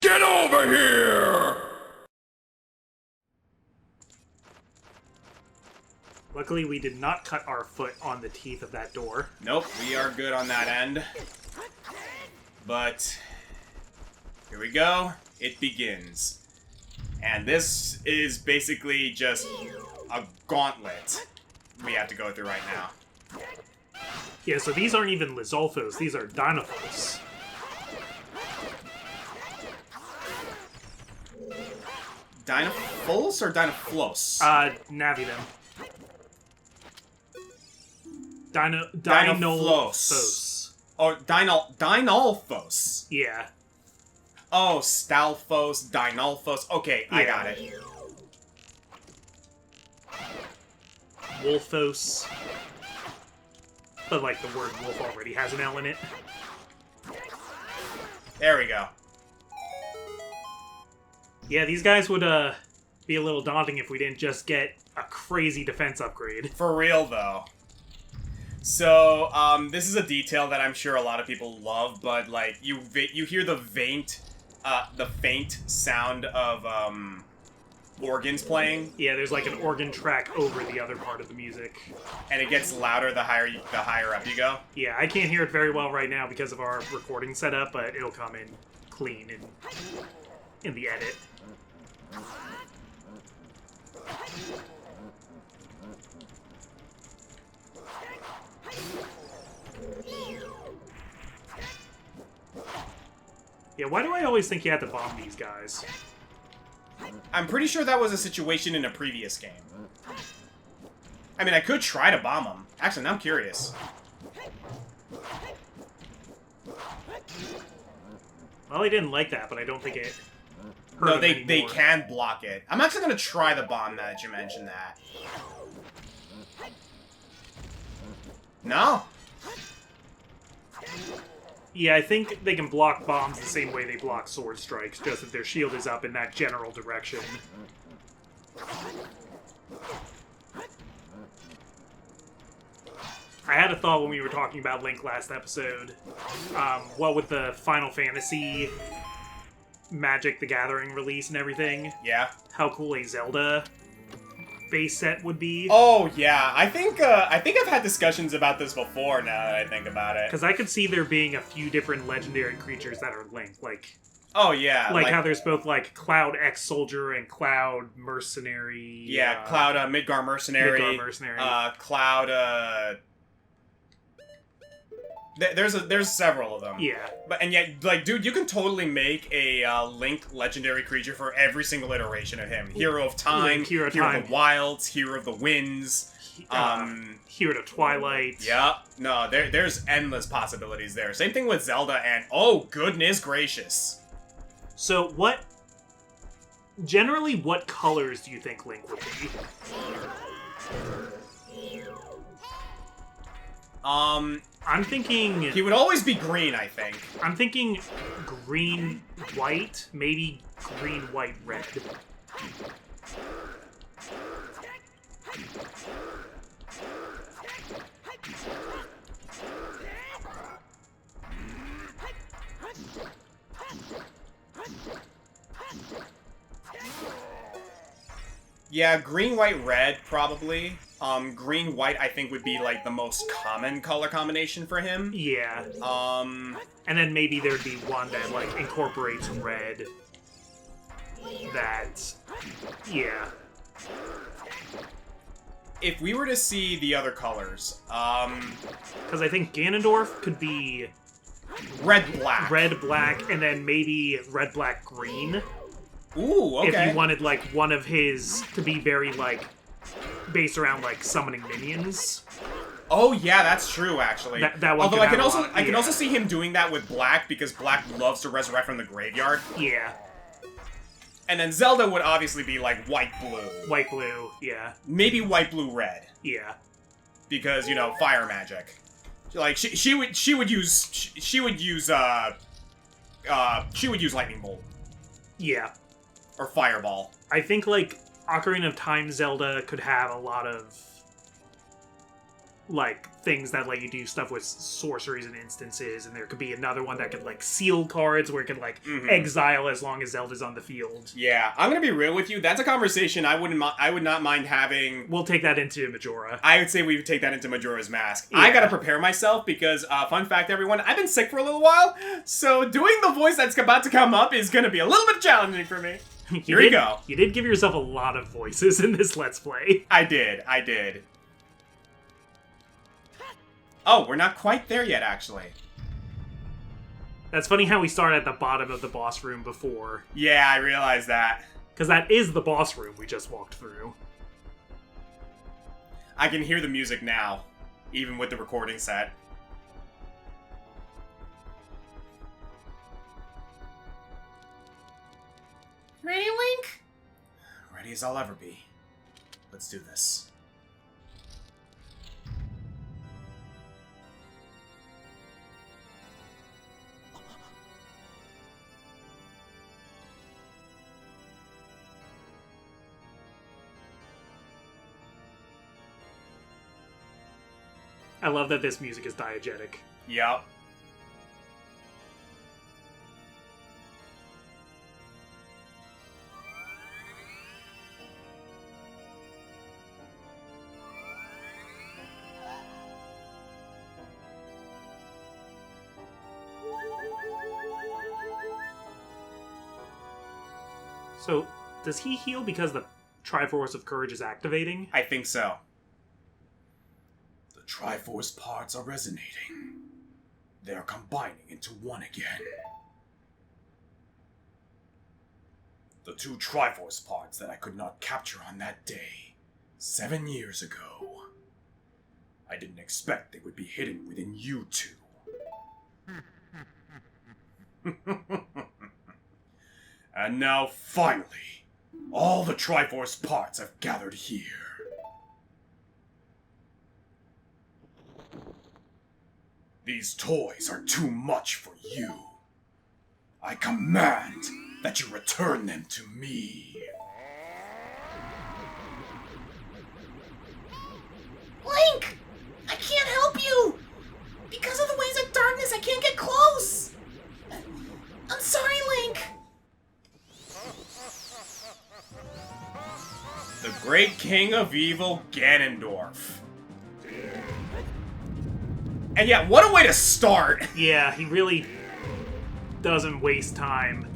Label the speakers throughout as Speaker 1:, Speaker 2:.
Speaker 1: Get over here!
Speaker 2: Luckily, we did not cut our foot on the teeth of that door.
Speaker 3: Nope, we are good on that end. But here we go. It begins. And this is basically just a gauntlet we have to go through right now.
Speaker 2: Yeah, so these aren't even Lizalfos, these are Dynafos.
Speaker 3: Dynafos or Dynaflos?
Speaker 2: Navi them.
Speaker 3: Dynalfos. Oh, Dynalfos.
Speaker 2: Yeah.
Speaker 3: Oh, Stalfos, Dynalfos. Okay, I got it.
Speaker 2: Wolfos. But, like, the word wolf already has an L in it.
Speaker 3: There we go.
Speaker 2: Yeah, these guys would, be a little daunting if we didn't just get a crazy defense upgrade.
Speaker 3: For real, though. So, this is a detail that I'm sure a lot of people love, but, like, you hear the faint sound of, organs playing.
Speaker 2: Yeah, there's, like, an organ track over the other part of the music.
Speaker 3: And it gets louder the higher up you go.
Speaker 2: Yeah, I can't hear it very well right now because of our recording setup, but it'll come in clean in the edit. Yeah, why do I always think you have to bomb these guys?
Speaker 3: I'm pretty sure that was a situation in a previous game. I mean, I could try to bomb them. Actually, now I'm curious.
Speaker 2: Well, I didn't like that, but I don't think it hurt
Speaker 3: No,
Speaker 2: them
Speaker 3: they
Speaker 2: anymore.
Speaker 3: can block it. I'm actually going to try the bomb now that you mentioned that. No?
Speaker 2: Yeah, I think they can block bombs the same way they block sword strikes, just that their shield is up in that general direction. I had a thought when we were talking about Link last episode. What with the Final Fantasy Magic the Gathering release and everything,
Speaker 3: Yeah.
Speaker 2: how cool a Zelda base set would be.
Speaker 3: Oh, yeah. I think I've had discussions about this before now that I think about it.
Speaker 2: Because I could see there being a few different legendary creatures that are Link, like
Speaker 3: Oh, yeah.
Speaker 2: like how there's both, like, Cloud X-Soldier and Cloud Mercenary.
Speaker 3: Yeah, Cloud Midgar Mercenary.
Speaker 2: Midgar Mercenary.
Speaker 3: Cloud There's several of them.
Speaker 2: Yeah.
Speaker 3: And yet, like, dude, you can totally make a Link legendary creature for every single iteration of him. Hero of Time,
Speaker 2: Link, Hero of
Speaker 3: Hero
Speaker 2: Time.
Speaker 3: of the Wilds, Hero of the Winds.
Speaker 2: Hero to Twilight.
Speaker 3: Yeah. No, there's endless possibilities there. Same thing with Zelda, and oh, goodness gracious.
Speaker 2: So generally, what colors do you think Link would be? I'm thinking...
Speaker 3: He would always be green, I think.
Speaker 2: I'm thinking green, white, maybe green, white, red.
Speaker 3: Yeah, green, white, red, probably. Green, white, I think, would be, like, the most common color combination for him.
Speaker 2: Yeah. And then maybe there'd be one that, like, incorporates red. That... Yeah.
Speaker 3: If we were to see the other colors,
Speaker 2: Because I think Ganondorf could be...
Speaker 3: red, black.
Speaker 2: Red, black, and then maybe red, black, green.
Speaker 3: Ooh, okay.
Speaker 2: If you wanted, like, one of his to be very, like, based around, like, summoning minions.
Speaker 3: Oh yeah, that's true. Actually,
Speaker 2: That one
Speaker 3: although
Speaker 2: could
Speaker 3: I can
Speaker 2: have a
Speaker 3: also
Speaker 2: lot,
Speaker 3: I can
Speaker 2: yeah.
Speaker 3: also see him doing that with Black because Black loves to resurrect from the graveyard.
Speaker 2: Yeah.
Speaker 3: And then Zelda would obviously be like white blue,
Speaker 2: White, blue, yeah.
Speaker 3: maybe white blue red
Speaker 2: Yeah.
Speaker 3: because you know fire magic. Like she would use lightning bolt
Speaker 2: Yeah.
Speaker 3: or fireball.
Speaker 2: I think, like, Ocarina of Time Zelda could have a lot of like things that let you do stuff with sorceries and instances, and there could be another one that could like seal cards where it could like exile as long as Zelda's on the field.
Speaker 3: Yeah, I'm gonna be real with you. That's a conversation I would not mind having.
Speaker 2: We'll take that into Majora.
Speaker 3: I would say we would take that into Majora's Mask.
Speaker 2: Yeah.
Speaker 3: I gotta prepare myself because, fun fact, everyone, I've been sick for a little while, so doing the voice that's about to come up is gonna be a little bit challenging for me. Here we go.
Speaker 2: You did give yourself a lot of voices in this Let's Play.
Speaker 3: I did. Oh, we're not quite there yet, actually.
Speaker 2: That's funny how we start at the bottom of the boss room before.
Speaker 3: Yeah, I realized that.
Speaker 2: Because that is the boss room we just walked through.
Speaker 3: I can hear the music now, even with the recording set. Ready, Link? Ready as I'll ever be. Let's do this.
Speaker 2: I love that this music is diegetic.
Speaker 3: Yup.
Speaker 2: So, does he heal because the Triforce of Courage is activating?
Speaker 3: I think so. The Triforce parts are resonating. They are combining into one again. The two Triforce parts that I could not capture on that day, 7 years ago. I didn't expect they would be hidden within you two. And now, finally, all the Triforce parts have gathered here. These toys are too much for you. I command that you return them to me.
Speaker 4: Link! I can't help you! Because of the ways of darkness, I can't get close! I'm sorry, Link!
Speaker 3: The Great King of Evil, Ganondorf. And yeah, what a way to start!
Speaker 2: Yeah, he really doesn't waste time.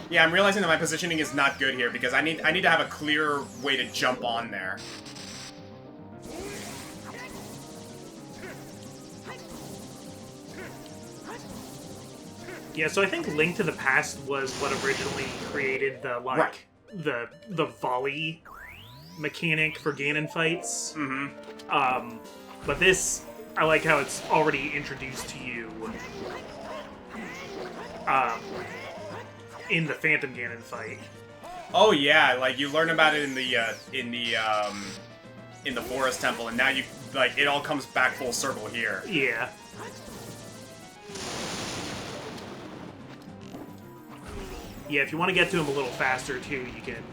Speaker 3: Yeah, I'm realizing that my positioning is not good here because I need to have a clear way to jump on there.
Speaker 2: Yeah, so I think Link to the Past was what originally created the, like,
Speaker 3: Right.
Speaker 2: the volley mechanic for Ganon fights.
Speaker 3: Mm-hmm.
Speaker 2: But this, I like how it's already introduced to you in the Phantom Ganon fight.
Speaker 3: Oh yeah, like you learn about it in the Forest Temple, and now you like it all comes back full circle here.
Speaker 2: Yeah. Yeah, if you want to get to him a little faster too, you can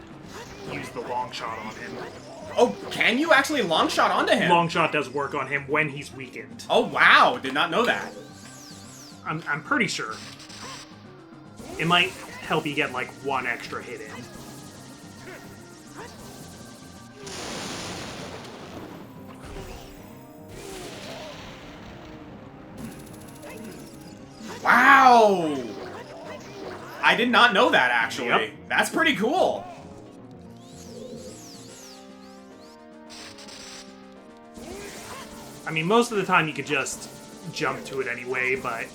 Speaker 2: use the long shot on him.
Speaker 3: Oh, can you actually long shot onto him?
Speaker 2: Long shot does work on him when he's weakened.
Speaker 3: Oh wow, did not know that.
Speaker 2: I'm pretty sure. It might help you get like one extra hit in.
Speaker 3: Wow! I did not know that, actually.
Speaker 2: Yep.
Speaker 3: That's pretty cool.
Speaker 2: I mean, most of the time you could just jump to it anyway, but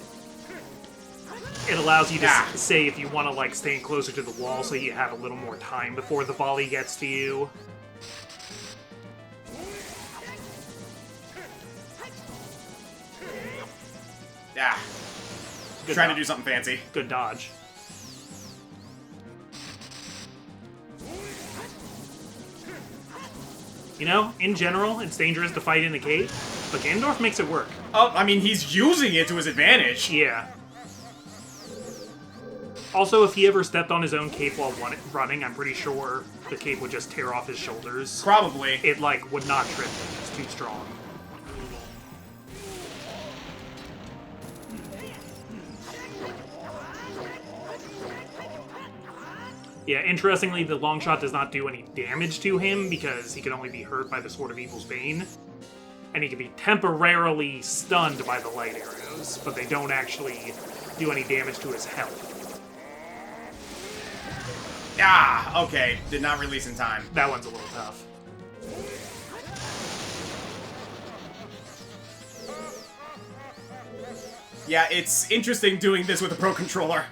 Speaker 2: it allows you to
Speaker 3: Yeah.
Speaker 2: say if you want to like stand closer to the wall so you have a little more time before the volley gets to you.
Speaker 3: Yeah.
Speaker 2: Good
Speaker 3: Trying to
Speaker 2: dodge.
Speaker 3: do something fancy.
Speaker 2: Good dodge. You know, in general, it's dangerous to fight in a cave, but Ganondorf makes it work.
Speaker 3: Oh, I mean, he's using it to his advantage.
Speaker 2: Yeah. Also, if he ever stepped on his own cape while running, I'm pretty sure the cape would just tear off his shoulders.
Speaker 3: Probably.
Speaker 2: It, like, would not trip him. It's too strong. Yeah, interestingly, the long shot does not do any damage to him because he can only be hurt by the Sword of Evil's Bane. And he can be temporarily stunned by the light arrows, but they don't actually do any damage to his health.
Speaker 3: Ah, okay. Did not release in time.
Speaker 2: That one's a little tough.
Speaker 3: Yeah, it's interesting doing this with a Pro Controller.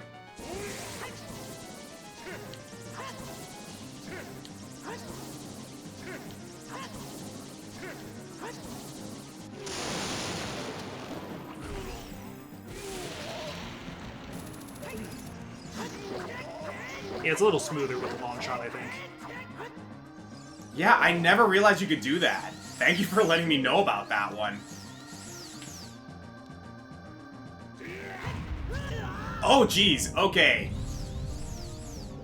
Speaker 2: Yeah, it's a little smoother with the long shot, I think.
Speaker 3: Yeah, I never realized you could do that. Thank you for letting me know about that one. Oh, jeez. Okay.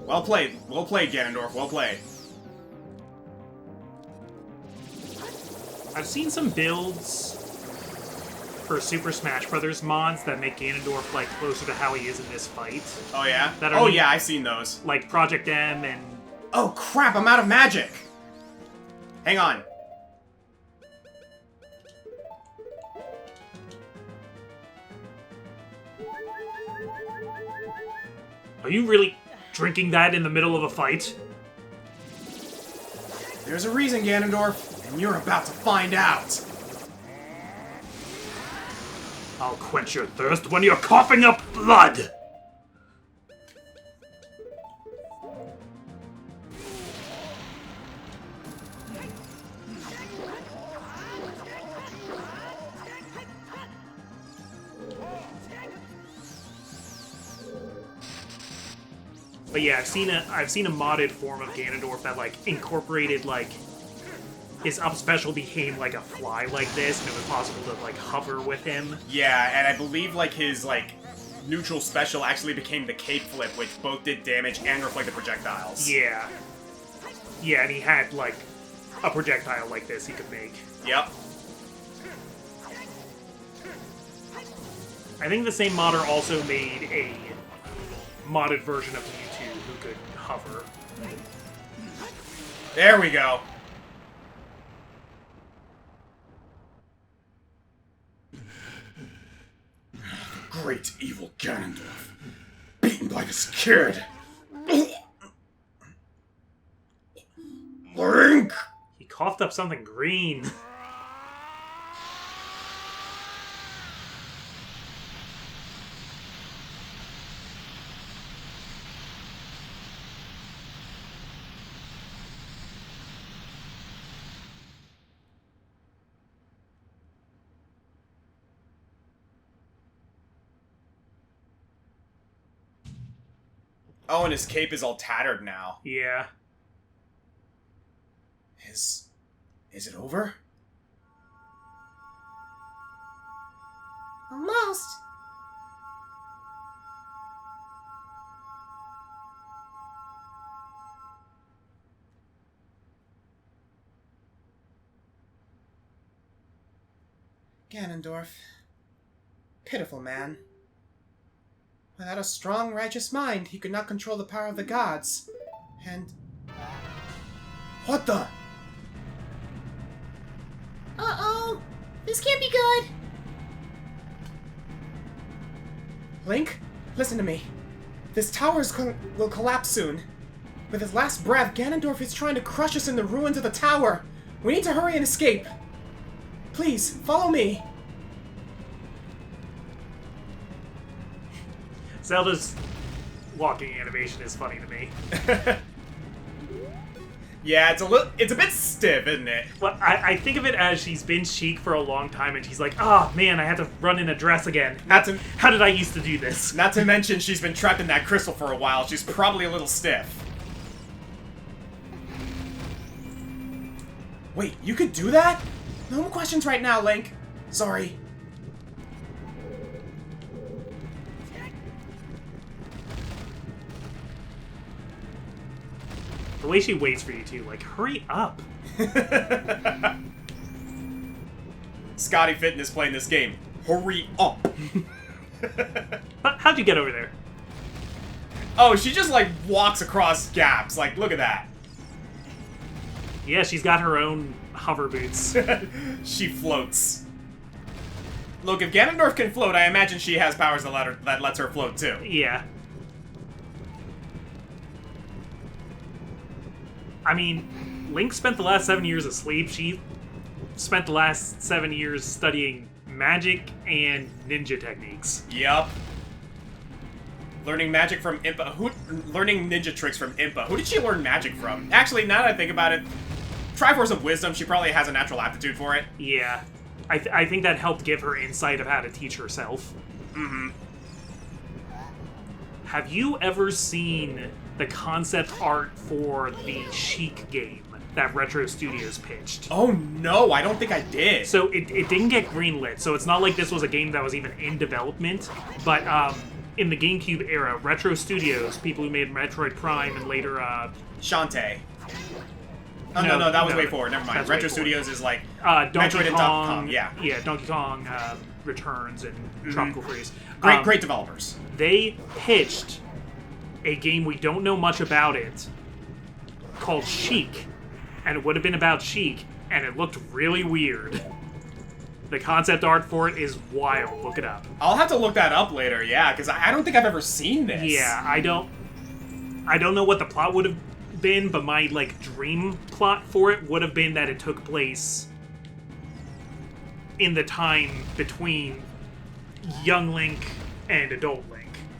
Speaker 3: Well played. Well played, Ganondorf. Well played.
Speaker 2: I've seen some builds for Super Smash Bros. Mods that make Ganondorf, like, closer to how he is in this fight.
Speaker 3: Oh, yeah?
Speaker 2: That are
Speaker 3: Oh, yeah, I've seen those.
Speaker 2: Like Project M and...
Speaker 3: Oh, crap, I'm out of magic! Hang on.
Speaker 2: Are you really drinking that in the middle of a fight?
Speaker 3: There's a reason, Ganondorf, and you're about to find out.
Speaker 2: I'll quench your thirst when you're coughing up blood! But yeah, I've seen a modded form of Ganondorf that, like, incorporated, like, his up special became like a fly like this, and it was possible to, like, hover with him.
Speaker 3: Yeah, and I believe, like, his, like, neutral special actually became the cape flip, which both did damage and reflected projectiles.
Speaker 2: Yeah. Yeah, and he had, like, a projectile like this he could make.
Speaker 3: Yep.
Speaker 2: I think the same modder also made a modded version of Mewtwo who could hover.
Speaker 3: There we go.
Speaker 1: Great evil Ganondorf, beaten by this kid. Link!
Speaker 2: He coughed up something green.
Speaker 3: Oh, and his cape is all tattered now.
Speaker 2: Yeah.
Speaker 3: Is it over?
Speaker 4: Almost.
Speaker 5: Ganondorf. Pitiful man. Without a strong, righteous mind, he could not control the power of the gods. And... What the?
Speaker 4: Uh-oh. This can't be good.
Speaker 5: Link, listen to me. This tower will collapse soon. With his last breath, Ganondorf is trying to crush us in the ruins of the tower. We need to hurry and escape. Please, follow me.
Speaker 2: Zelda's walking animation is funny to me.
Speaker 3: Yeah, it's a bit stiff, isn't it?
Speaker 2: Well, I think of it as she's been Sheik for a long time, and she's like, oh man, I have to run in a dress again. How did I used to do this?
Speaker 3: Not to mention she's been trapped in that crystal for a while. She's probably a little stiff.
Speaker 5: Wait, you could do that? No more questions right now, Link. Sorry.
Speaker 2: The way she waits for you too, like, hurry up.
Speaker 3: Scotty Fitness playing this game. Hurry up.
Speaker 2: How'd you get over there?
Speaker 3: Oh, she just, like, walks across gaps. Like, look at that.
Speaker 2: Yeah, she's got her own hover boots.
Speaker 3: She floats. Look, if Ganondorf can float, I imagine she has powers that lets her float, too.
Speaker 2: Yeah. I mean, Link spent the last 7 years asleep. She spent the last 7 years studying magic and ninja techniques.
Speaker 3: Yup. Learning magic from Impa. Learning ninja tricks from Impa. Who did she learn magic from? Actually, now that I think about it, Triforce of Wisdom, she probably has a natural aptitude for it.
Speaker 2: Yeah. I think that helped give her insight of how to teach herself.
Speaker 3: Mm-hmm.
Speaker 2: Have you ever seen the concept art for the Sheik game that Retro Studios pitched?
Speaker 3: Oh no, I don't think I did.
Speaker 2: So it didn't get greenlit, so it's not like this was a game that was even in development, but in the GameCube era, Retro Studios, people who made Metroid Prime and later
Speaker 3: Shantae. Oh, no, that was way forward. Never mind. Retro Studios is like
Speaker 2: Donkey
Speaker 3: Metroid and
Speaker 2: Kong,
Speaker 3: Kong. Yeah,
Speaker 2: Donkey Kong Returns and Tropical Freeze.
Speaker 3: Great developers.
Speaker 2: They pitched a game we don't know much about it called Sheik, and it would have been about Sheik, and it looked really weird. The concept art for it is wild. Look it up.
Speaker 3: I'll have to look that up later. Yeah, because I don't think I've ever seen this.
Speaker 2: Yeah, I don't know what the plot would have been, but my like dream plot for it would have been that it took place in the time between young Link and adult Link.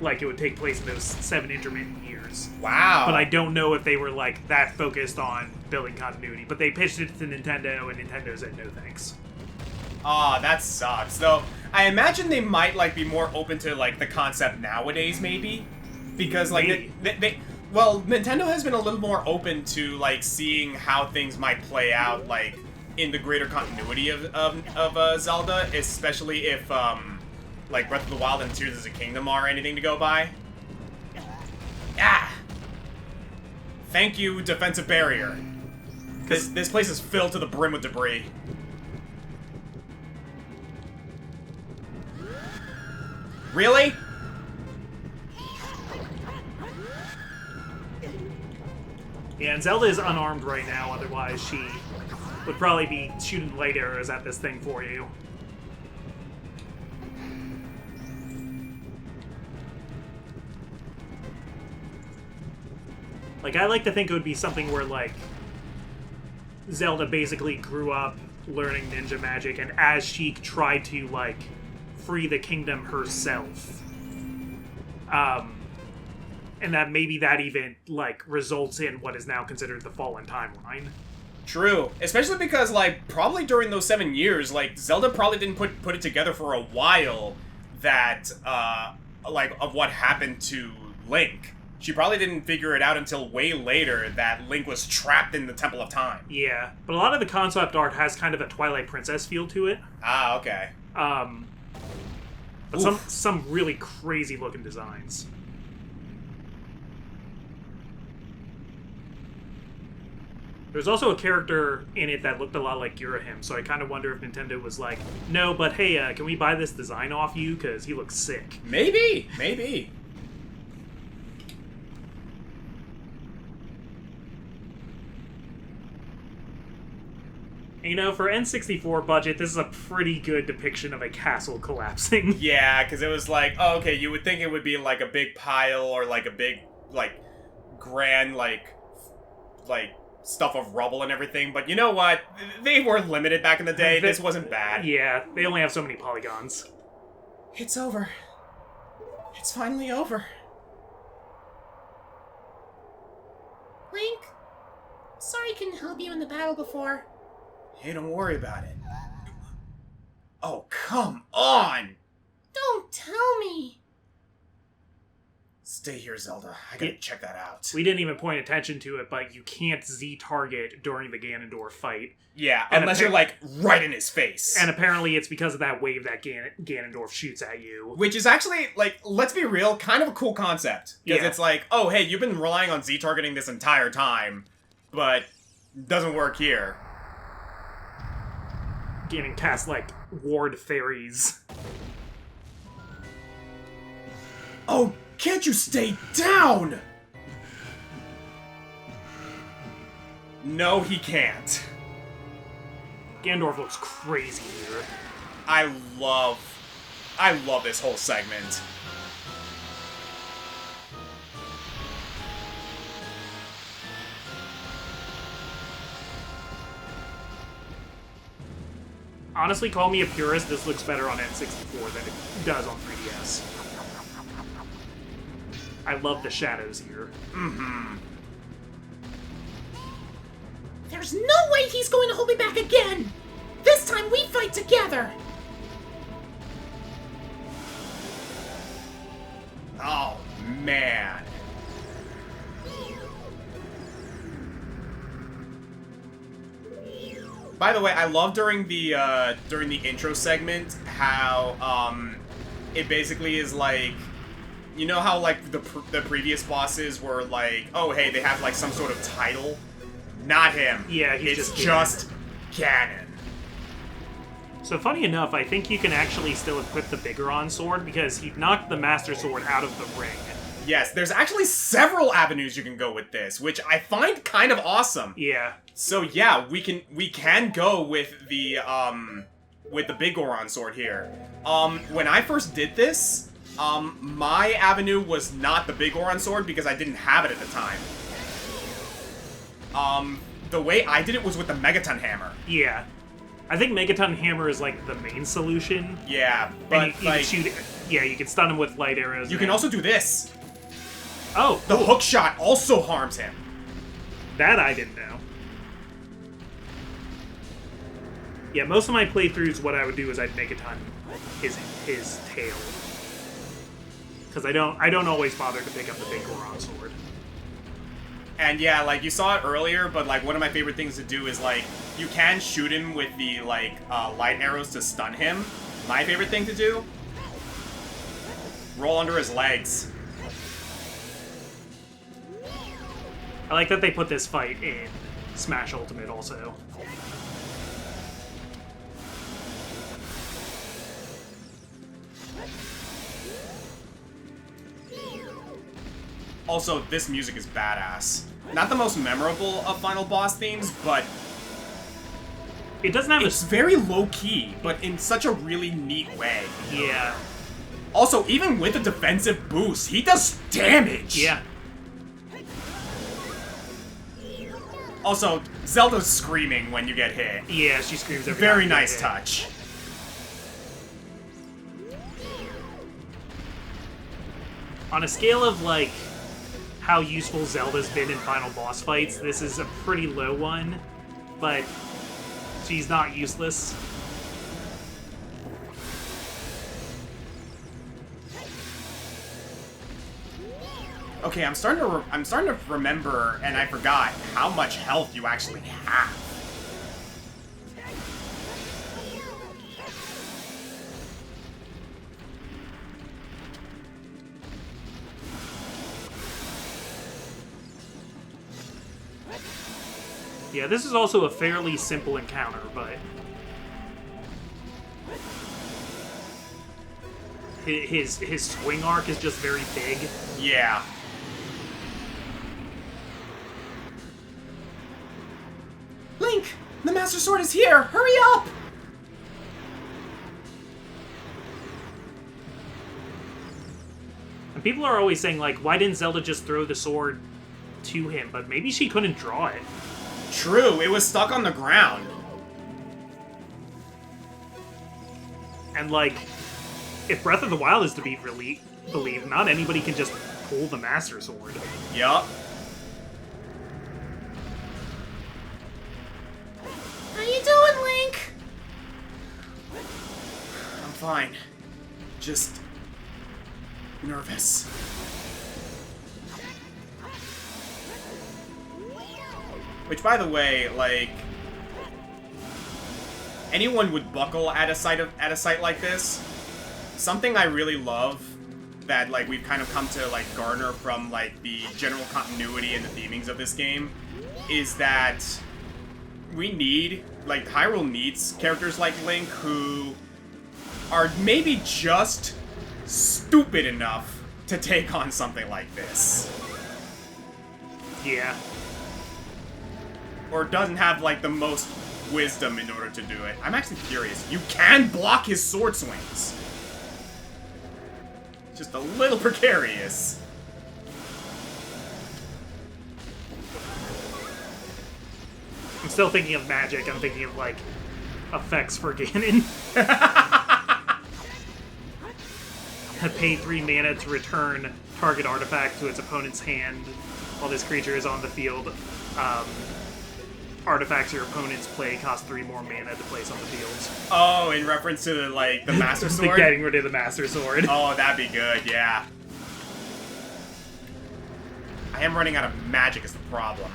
Speaker 2: Like it would take place in those 7 intermittent years.
Speaker 3: Wow.
Speaker 2: But I don't know if they were like that focused on building continuity. But they pitched it to Nintendo, and Nintendo said no thanks.
Speaker 3: Aw, that sucks. Though I imagine they might like be more open to like the concept nowadays, maybe, because like well, Nintendo has been a little more open to like seeing how things might play out like in the greater continuity of Zelda, especially if like Breath of the Wild and Tears of the Kingdom are anything to go by. Ah! Thank you, defensive barrier. This place is filled to the brim with debris. Really?
Speaker 2: Yeah, and Zelda is unarmed right now, otherwise she would probably be shooting light arrows at this thing for you. Like, I like to think it would be something where, like, Zelda basically grew up learning ninja magic, and as Sheik tried to, like, free the kingdom herself. And that maybe that even, like, results in what is now considered the Fallen Timeline.
Speaker 3: True. Especially because, like, probably during those 7 years, like, Zelda probably didn't put it together for a while that, like, of what happened to Link. She probably didn't figure it out until way later that Link was trapped in the Temple of Time.
Speaker 2: Yeah, but a lot of the concept art has kind of a Twilight Princess feel to it.
Speaker 3: Ah, okay.
Speaker 2: But some really crazy looking designs. There's also a character in it that looked a lot like Girahim, so I kind of wonder if Nintendo was like, no, but hey, can we buy this design off you? Because he looks sick.
Speaker 3: Maybe. Maybe.
Speaker 2: You know, for N64 budget, this is a pretty good depiction of a castle collapsing.
Speaker 3: Yeah, because it was like, oh, okay, you would think it would be like a big pile or like a big, like, grand, like stuff of rubble and everything. But you know what? They were limited back in the day. This wasn't bad.
Speaker 2: Yeah, they only have so many polygons.
Speaker 5: It's over. It's finally over.
Speaker 4: Link, sorry I couldn't help you in the battle before.
Speaker 3: Hey, don't worry about it. Oh, come on!
Speaker 4: Don't tell me.
Speaker 3: Stay here, Zelda. I gotta check that out.
Speaker 2: We didn't even point attention to it, but you can't Z-target during the Ganondorf fight.
Speaker 3: Yeah, unless you're, like, right in his face.
Speaker 2: And apparently it's because of that wave that Ganondorf shoots at you.
Speaker 3: Which is actually, like, let's be real, kind of a cool concept. Because it's like, oh, hey, you've been relying on Z-targeting this entire time. but doesn't work here.
Speaker 2: Ganon cast, like, ward fairies.
Speaker 3: Oh, can't you stay down? No, he can't.
Speaker 2: Ganondorf looks crazy here.
Speaker 3: I love this whole segment.
Speaker 2: Honestly, call me a purist, this looks better on N64 than it does on 3DS. I love the shadows here.
Speaker 4: There's no way he's going to hold me back again! This time we fight together!
Speaker 3: Oh, man. By the way, I love during the intro segment how it basically is like, you know how like the previous bosses were like, oh hey, they have like some sort of title. Not him.
Speaker 2: Yeah, he's
Speaker 3: it's
Speaker 2: just
Speaker 3: Ganon.
Speaker 2: So funny enough, I think you can actually still equip the Bigoron sword because he knocked the Master Sword out of the ring.
Speaker 3: Yes, there's actually several avenues you can go with this, which I find kind of awesome.
Speaker 2: Yeah.
Speaker 3: So yeah, we can go with the Bigoron sword here. When I first did this, my avenue was not the Bigoron sword because I didn't have it at the time. The way I did it was with the Megaton hammer.
Speaker 2: Yeah. I think Megaton Hammer is, like, the main solution.
Speaker 3: Yeah, but,
Speaker 2: and you
Speaker 3: like...
Speaker 2: can shoot... Yeah, you can stun him with light arrows.
Speaker 3: You can also do this.
Speaker 2: Oh,
Speaker 3: The
Speaker 2: cool.
Speaker 3: hook shot also harms him.
Speaker 2: That I didn't know. Yeah, most of my playthroughs, what I would do is I'd Megaton his tail. Because I don't always bother to pick up the Bigoron sword.
Speaker 3: And yeah, like, you saw it earlier, but, like, one of my favorite things to do is, like, you can shoot him with the, like, light arrows to stun him. My favorite thing to do? Roll under his legs.
Speaker 2: I like that they put this fight in Smash Ultimate also.
Speaker 3: Also, this music is badass. Not the most memorable of final boss themes, but
Speaker 2: It doesn't have
Speaker 3: it's very low-key, but in such a really neat way.
Speaker 2: Yeah.
Speaker 3: Also, even with a defensive boost, he does damage!
Speaker 2: Yeah.
Speaker 3: Also, Zelda's screaming when you get hit.
Speaker 2: Yeah, she screams every
Speaker 3: Very
Speaker 2: time you
Speaker 3: nice
Speaker 2: hit.
Speaker 3: touch.
Speaker 2: On a scale of, like, how useful Zelda's been in final boss fights, this is a pretty low one, but she's not useless.
Speaker 3: Okay, I'm starting to remember, and I forgot how much health you actually have.
Speaker 2: Yeah, this is also a fairly simple encounter, but his swing arc is just very big.
Speaker 3: Yeah.
Speaker 5: Link! The Master Sword is here! Hurry up!
Speaker 2: And people are always saying, like, why didn't Zelda just throw the sword to him? But maybe she couldn't draw it.
Speaker 3: True, it was stuck on the ground.
Speaker 2: And, like, if Breath of the Wild is to be believed, not anybody can just pull the Master Sword.
Speaker 3: Yup.
Speaker 4: How you doing, Link?
Speaker 3: I'm fine. Just nervous. Which, by the way, like, anyone would buckle at a site like this. Something I really love that, like, we've kind of come to, like, garner from, like, the general continuity and the themings of this game is that we need, like, Hyrule needs characters like Link who are maybe just stupid enough to take on something like this.
Speaker 2: Yeah.
Speaker 3: Or doesn't have, like, the most wisdom in order to do it. I'm actually curious. You can block his sword swings. Just a little precarious.
Speaker 2: I'm still thinking of magic. I'm thinking of, like, effects for Ganon. Pay 3 mana to return target artifact to its opponent's hand while this creature is on the field. Artifacts your opponents play cost 3 more mana to place on the field.
Speaker 3: Oh, in reference to, like, the Master Sword?
Speaker 2: Getting rid of the Master Sword.
Speaker 3: Oh, that'd be good, yeah. I am running out of magic is the problem.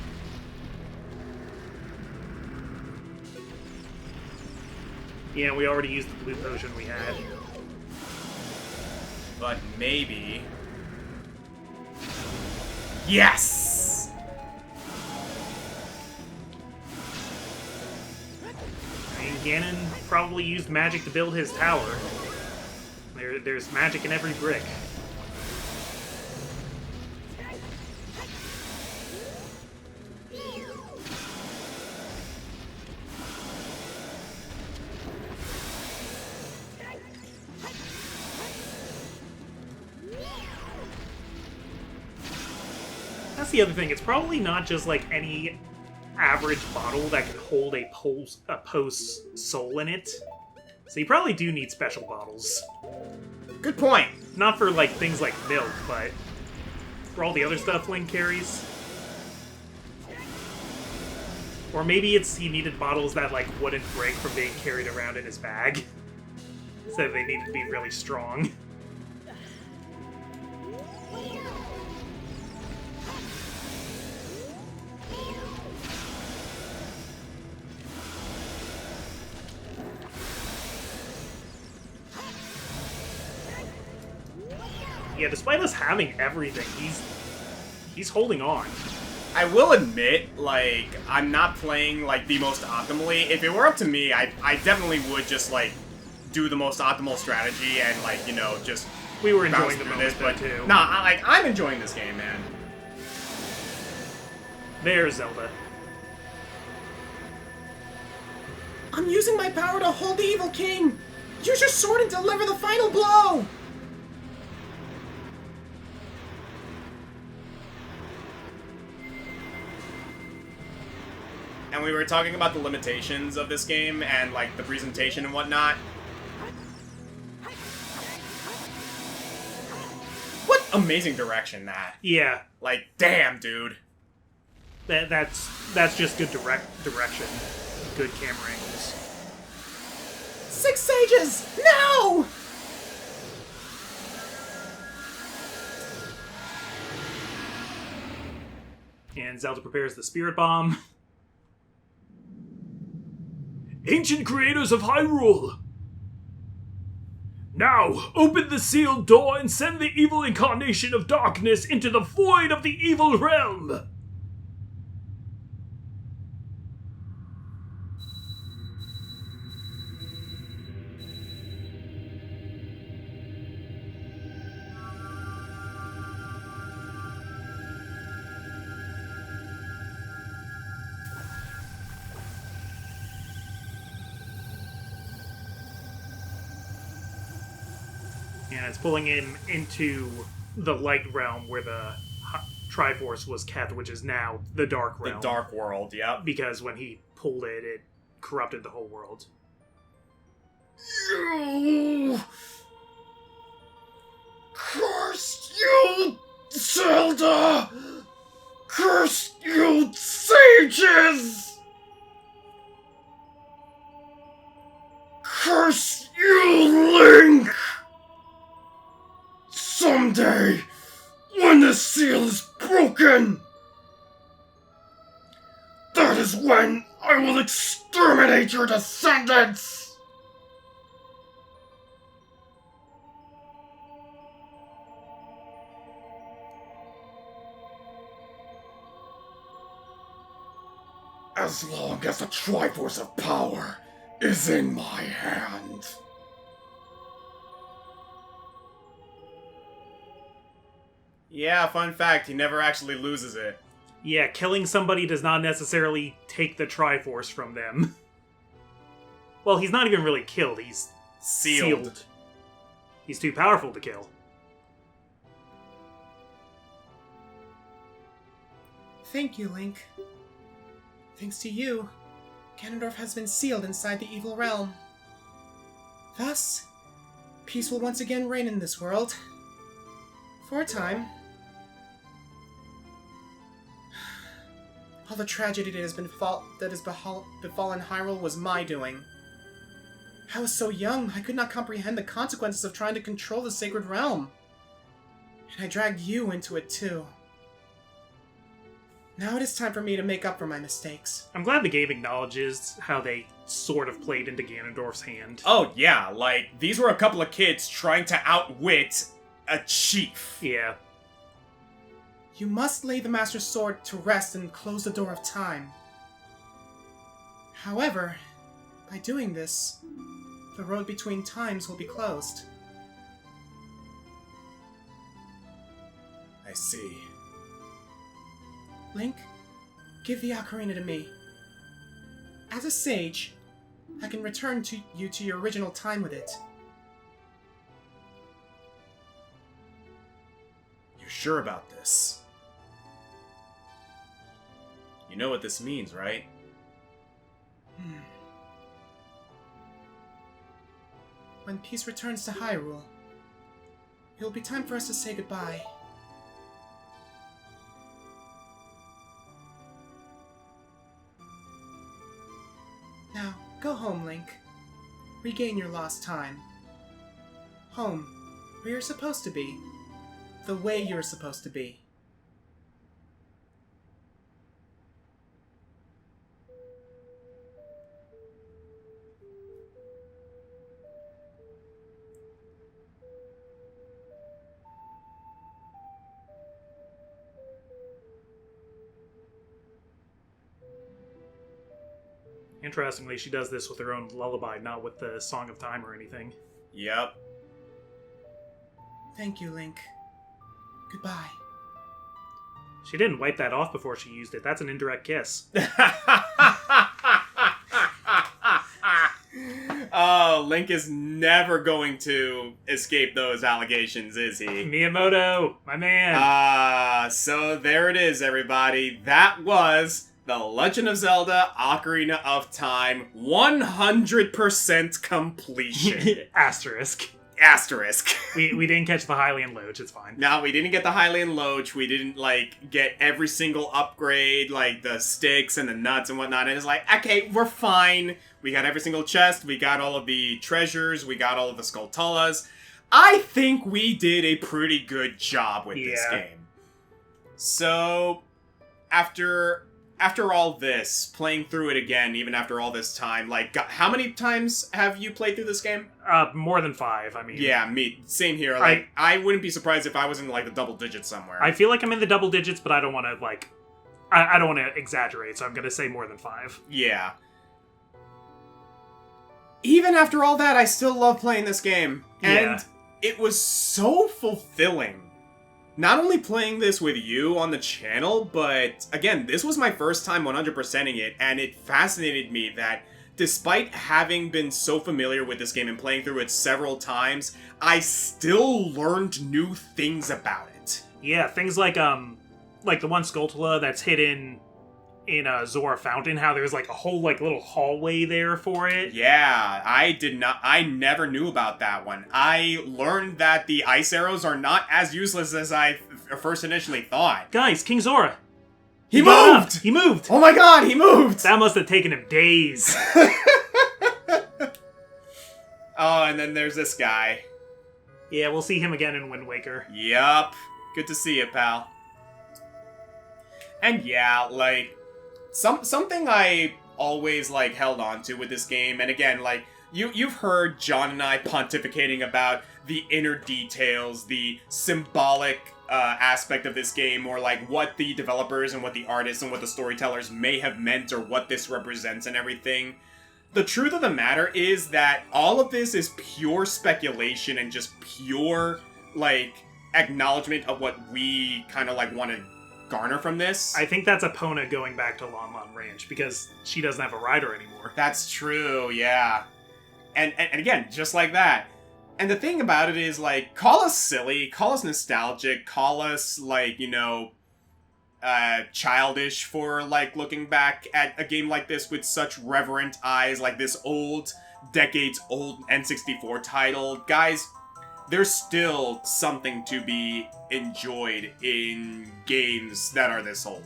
Speaker 2: Yeah, we already used the blue potion we had.
Speaker 3: But maybe... Yes!
Speaker 2: I mean, Ganon probably used magic to build his tower. There's magic in every brick. That's the other thing. It's probably not just like any average bottle that can hold a post soul in it. So you probably do need special bottles.
Speaker 3: Good point.
Speaker 2: Not for like things like milk, but for all the other stuff Link carries. Or maybe it's he needed bottles that like wouldn't break from being carried around in his bag. So they needed to be really strong. Yeah, despite us having everything, he's holding on.
Speaker 3: I will admit, like, I'm not playing, like, the most optimally. If it were up to me, I definitely would just, like, do the most optimal strategy and, like, you know, just
Speaker 2: We were
Speaker 3: bounce
Speaker 2: enjoying the
Speaker 3: through
Speaker 2: moment,
Speaker 3: this, but
Speaker 2: too.
Speaker 3: nah, I'm enjoying this game, man.
Speaker 2: There's Zelda.
Speaker 5: I'm using my power to hold the evil king! Use your sword and deliver the final blow!
Speaker 3: And we were talking about the limitations of this game and, like, the presentation and whatnot. What amazing direction that.
Speaker 2: Yeah,
Speaker 3: Like, damn, dude.
Speaker 2: that's just good direction. Good camera angles.
Speaker 5: 6 sages! No!
Speaker 2: And Zelda prepares the Spirit Bomb. Ancient creators of Hyrule! Now, open the sealed door and send the evil incarnation of darkness into the void of the evil realm! And it's pulling him into the light realm where the Triforce was kept, which is now the Dark
Speaker 3: The
Speaker 2: Realm.
Speaker 3: Dark World, yep.
Speaker 2: Because when he pulled it, it corrupted the whole world.
Speaker 1: You! Curse you, Zelda! Curse you, sages! Curse you, Link! Someday, when the seal is broken, that is when I will exterminate your descendants! as long as the Triforce of Power is in my hand.
Speaker 3: Yeah, fun fact, he never actually loses it.
Speaker 2: Yeah, killing somebody does not necessarily take the Triforce from them. Well, he's not even really killed, he's sealed. He's too powerful to kill.
Speaker 5: Thank you, Link. Thanks to you, Ganondorf has been sealed inside the evil realm. Thus, peace will once again reign in this world. For a time. All the tragedy that has befallen Hyrule was my doing. I was so young, I could not comprehend the consequences of trying to control the sacred realm. And I dragged you into it too. Now it is time for me to make up for my mistakes.
Speaker 2: I'm glad the game acknowledges how they sort of played into Ganondorf's hand.
Speaker 3: Oh yeah, like, these were a couple of kids trying to outwit a chief.
Speaker 2: Yeah.
Speaker 5: You must lay the Master Sword to rest and close the door of time. However, by doing this, the road between times will be closed.
Speaker 3: I see.
Speaker 5: Link, give the Ocarina to me. As a sage, I can return you to your original time with it.
Speaker 3: You sure about this? You know what this means, right?
Speaker 5: When peace returns to Hyrule, it will be time for us to say goodbye. Now, go home, Link. Regain your lost time. Home, where you're supposed to be. The way you're supposed to be.
Speaker 2: Interestingly, she does this with her own lullaby, not with the Song of Time or anything.
Speaker 3: Yep.
Speaker 5: Thank you, Link. Goodbye.
Speaker 2: She didn't wipe that off before she used it. That's an indirect kiss.
Speaker 3: Oh, Link is never going to escape those allegations, is he?
Speaker 2: Miyamoto, my man.
Speaker 3: So there it is, everybody. That was The Legend of Zelda Ocarina of Time 100% completion.
Speaker 2: Asterisk.
Speaker 3: Asterisk.
Speaker 2: We didn't catch the Hylian Loach, it's fine.
Speaker 3: No, we didn't get the Hylian Loach. We didn't, get every single upgrade, the sticks and the nuts and whatnot. And it's okay, we're fine. We got every single chest. We got all of the treasures. We got all of the Skulltulas. I think we did a pretty good job with this game. So, after all this, playing through it again, even after all this time, how many times have you played through this game?
Speaker 2: More than 5, I mean.
Speaker 3: Yeah, me. Same here. I wouldn't be surprised if I was in, the double digits somewhere.
Speaker 2: I feel like I'm in the double digits, but I don't want to, I don't want to exaggerate, so I'm going to say more than 5.
Speaker 3: Yeah. Even after all that, I still love playing this game. And it was so fulfilling. Not only playing this with you on the channel, but again, this was my first time 100%ing it, and it fascinated me that despite having been so familiar with this game and playing through it several times, I still learned new things about it.
Speaker 2: Yeah, things like the one Skulltula that's hidden in Zora Fountain, how there's a whole little hallway there for it.
Speaker 3: Yeah, I never knew about that one. I learned that the ice arrows are not as useless as I first initially thought.
Speaker 2: Guys, King Zora!
Speaker 3: He moved!
Speaker 2: He moved!
Speaker 3: Oh my god, he moved!
Speaker 2: That must have taken him days.
Speaker 3: Oh, and then there's this guy.
Speaker 2: Yeah, we'll see him again in Wind Waker.
Speaker 3: Yup. Good to see you, pal. And yeah, something I always, held on to with this game, and again, You've heard John and I pontificating about the inner details, the symbolic aspect of this game, or like what the developers and what the artists and what the storytellers may have meant, or what this represents and everything. The truth of the matter is that all of this is pure speculation and just pure, like, acknowledgement of what we kind of, like, want to garner from this.
Speaker 2: I think that's Epona going back to Lon Lon Ranch, because she doesn't have a rider anymore.
Speaker 3: That's true, yeah. And again, just like that. And the thing about it is, like, call us silly, call us nostalgic, call us, like, you know, childish for, like, looking back at a game like this with such reverent eyes, like this old, decades-old N64 title. Guys, there's still something to be enjoyed in games that are this old.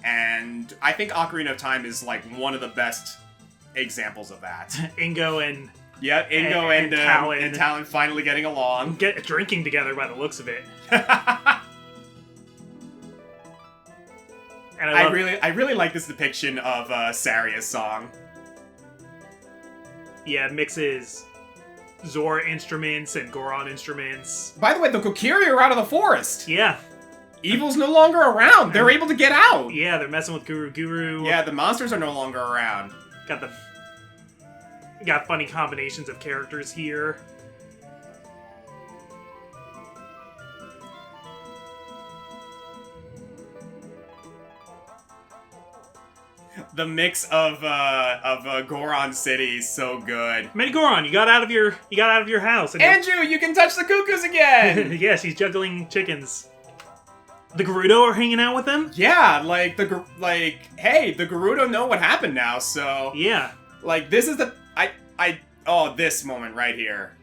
Speaker 3: And I think Ocarina of Time is, like, one of the best examples of that.
Speaker 2: Ingo and...
Speaker 3: Yeah, Ingo and Talon finally getting along.
Speaker 2: Drinking together by the looks of it. And
Speaker 3: I really like this depiction of Saria's song.
Speaker 2: Yeah, it mixes Zora instruments and Goron instruments.
Speaker 3: By the way, the Kokiri are out of the forest.
Speaker 2: Yeah.
Speaker 3: Evil's no longer around. They're able to get out.
Speaker 2: Yeah, they're messing with Guru.
Speaker 3: Yeah, the monsters are no longer around.
Speaker 2: Got funny combinations of characters here.
Speaker 3: The mix of Goron City is so good.
Speaker 2: Hey, Goron, you got out of your house. And
Speaker 3: Andrew, you can touch the cuckoos again.
Speaker 2: yeah, she's juggling chickens. The Gerudo are hanging out with them.
Speaker 3: Yeah, like hey, the Gerudo know what happened now. So
Speaker 2: yeah,
Speaker 3: like this is this moment right here.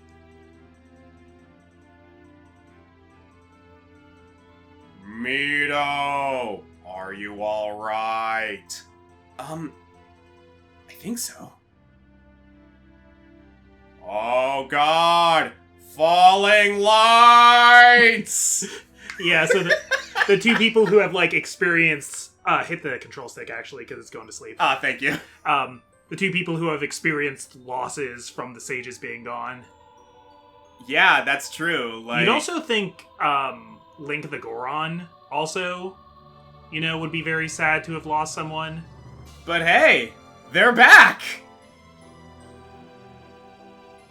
Speaker 3: Mito, are you all right? I think so. Oh God! Falling lights!
Speaker 2: Yeah, so the two people who have, like, experienced... hit the control stick, actually, because it's going to sleep.
Speaker 3: Thank you.
Speaker 2: The two people who have experienced losses from the sages being gone.
Speaker 3: Yeah, that's true. Like...
Speaker 2: You'd also think, Link the Goron also, you know, would be very sad to have lost someone.
Speaker 3: But hey, they're back!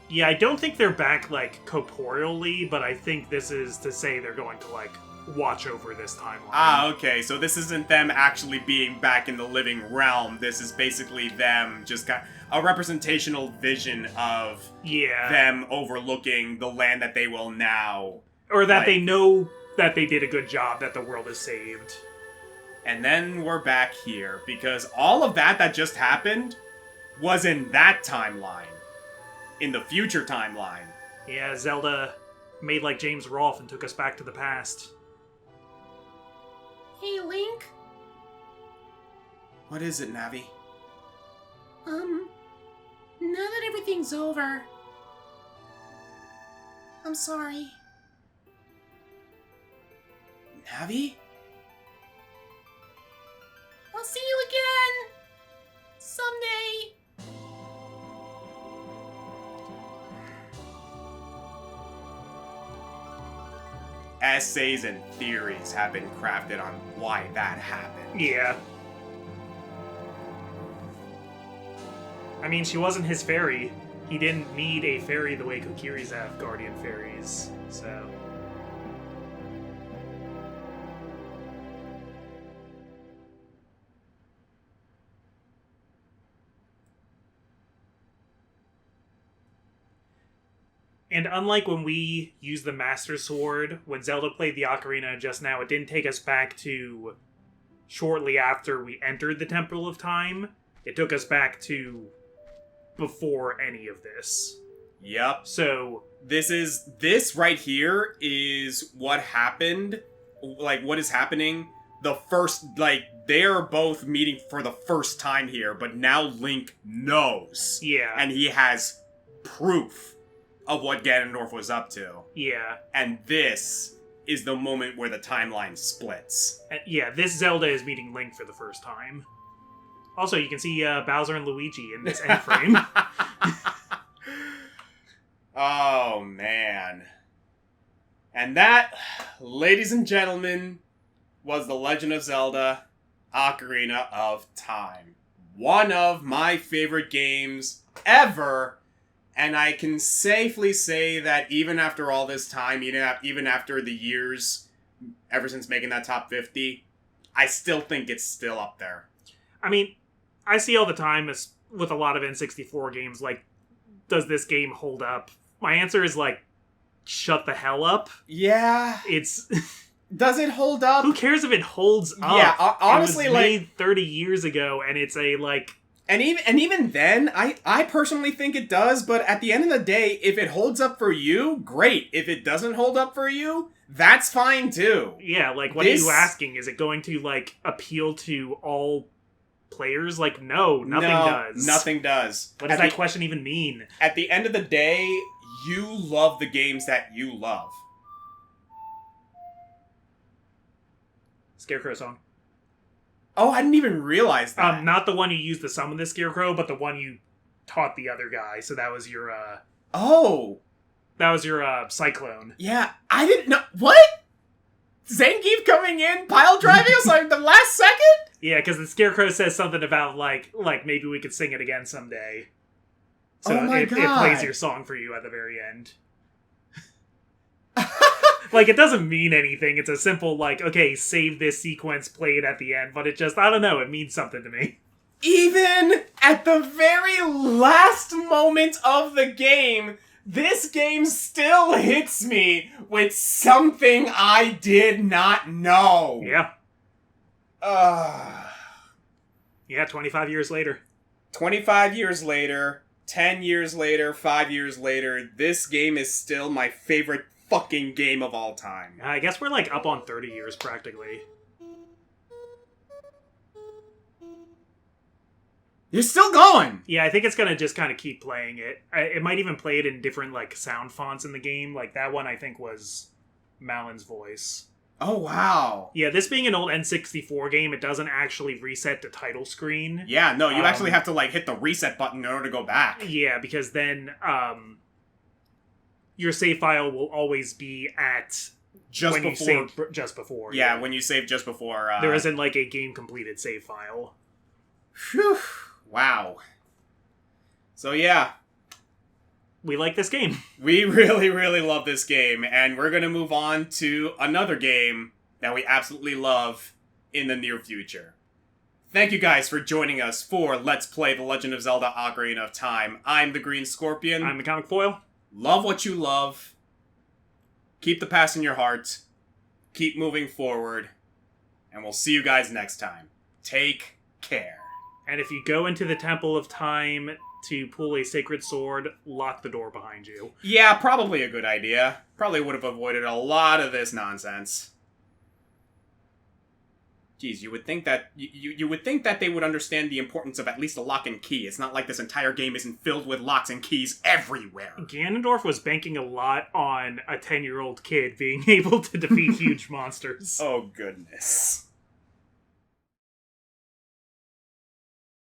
Speaker 2: Yeah, I don't think they're back, like, corporeally, but I think this is to say they're going to, like, watch over this timeline.
Speaker 3: Ah, okay, so this isn't them actually being back in the living realm. This is basically them just got a representational vision of them overlooking the land that they will now...
Speaker 2: Or that they know that they did a good job, that the world is saved.
Speaker 3: And then we're back here, because all of that just happened was in that timeline. In the future timeline.
Speaker 2: Yeah, Zelda made like James Rolfe and took us back to the past.
Speaker 4: Hey, Link?
Speaker 3: What is it, Navi?
Speaker 4: Now that everything's over, I'm sorry.
Speaker 3: Navi?
Speaker 4: I'll see you again! Someday!
Speaker 3: Essays and theories have been crafted on why that happened.
Speaker 2: Yeah. I mean, she wasn't his fairy. He didn't need a fairy the way Kokiris have guardian fairies, so... And unlike when we used the Master Sword, when Zelda played the Ocarina just now, it didn't take us back to shortly after we entered the Temple of Time. It took us back to before any of this.
Speaker 3: Yep.
Speaker 2: So...
Speaker 3: This right here is what happened, like, what is happening. The first, like, they're both meeting for the first time here, but now Link knows.
Speaker 2: Yeah.
Speaker 3: And he has proof of what Ganondorf was up to.
Speaker 2: Yeah.
Speaker 3: And this is the moment where the timeline splits.
Speaker 2: Yeah, this Zelda is meeting Link for the first time. Also, you can see Bowser and Luigi in this end frame.
Speaker 3: Oh, man. And that, ladies and gentlemen, was The Legend of Zelda Ocarina of Time. One of my favorite games ever, and I can safely say that even after all this time, even after the years ever since making that top 50, I still think it's still up there.
Speaker 2: I mean, I see all the time with a lot of N64 games, like, does this game hold up? My answer is, like, shut the hell up.
Speaker 3: Yeah.
Speaker 2: It's...
Speaker 3: Does it hold up?
Speaker 2: Who cares if it holds up?
Speaker 3: Yeah, honestly,
Speaker 2: it was made 30 years ago, and it's a, like...
Speaker 3: And even then, I personally think it does, but at the end of the day, if it holds up for you, great. If it doesn't hold up for you, that's fine too.
Speaker 2: Yeah, like, what are you asking? Is it going to, like, appeal to all players? Like, no, nothing does.
Speaker 3: Nothing does.
Speaker 2: What does that question even mean?
Speaker 3: At the end of the day, you love the games that you love.
Speaker 2: Scarecrow song.
Speaker 3: Oh, I didn't even realize that.
Speaker 2: Not the one you used to summon the Scarecrow, but the one you taught the other guy. So that was your,
Speaker 3: Oh!
Speaker 2: That was your, Cyclone.
Speaker 3: Yeah, I didn't know... What? Zangief coming in, pile driving us like the last second?
Speaker 2: Yeah, because the Scarecrow says something about, like maybe we could sing it again someday. So it plays your song for you at the very end. Like, it doesn't mean anything. It's a simple, like, okay, save this sequence, play it at the end. But it just, I don't know, it means something to me.
Speaker 3: Even at the very last moment of the game, this game still hits me with something I did not know.
Speaker 2: Yeah. Yeah, 25 years later.
Speaker 3: 25 years later, 10 years later, 5 years later, this game is still my favorite fucking game of all time.
Speaker 2: I guess we're, like, up on 30 years, practically.
Speaker 3: You're still going!
Speaker 2: Yeah, I think it's gonna just kind of keep playing it. It might even play it in different, like, sound fonts in the game. Like, that one, I think, was Malin's voice.
Speaker 3: Oh, wow.
Speaker 2: Yeah, this being an old N64 game, it doesn't actually reset the title screen.
Speaker 3: Yeah, no, you actually have to, like, hit the reset button in order to go back.
Speaker 2: Yeah, because then, your save file will always be at...
Speaker 3: Just
Speaker 2: when
Speaker 3: before.
Speaker 2: you save just before.
Speaker 3: Yeah, when you save just before.
Speaker 2: There isn't, like, a game-completed save file.
Speaker 3: Phew. Wow. So, yeah.
Speaker 2: We like this game.
Speaker 3: We really, really love this game, and we're gonna move on to another game that we absolutely love in the near future. Thank you guys for joining us for Let's Play The Legend of Zelda Ocarina of Time. I'm the Green Scorpion.
Speaker 2: I'm the ComicFoil.
Speaker 3: Love what you love. Keep the past in your heart. Keep moving forward. And we'll see you guys next time. Take care.
Speaker 2: And if you go into the Temple of Time to pull a sacred sword, lock the door behind you.
Speaker 3: Yeah, probably a good idea. Probably would have avoided a lot of this nonsense. Geez, you would think that you would think that they would understand the importance of at least a lock and key. It's not like this entire game isn't filled with locks and keys everywhere.
Speaker 2: Ganondorf was banking a lot on a 10-year-old kid being able to defeat huge monsters.
Speaker 3: Oh, goodness.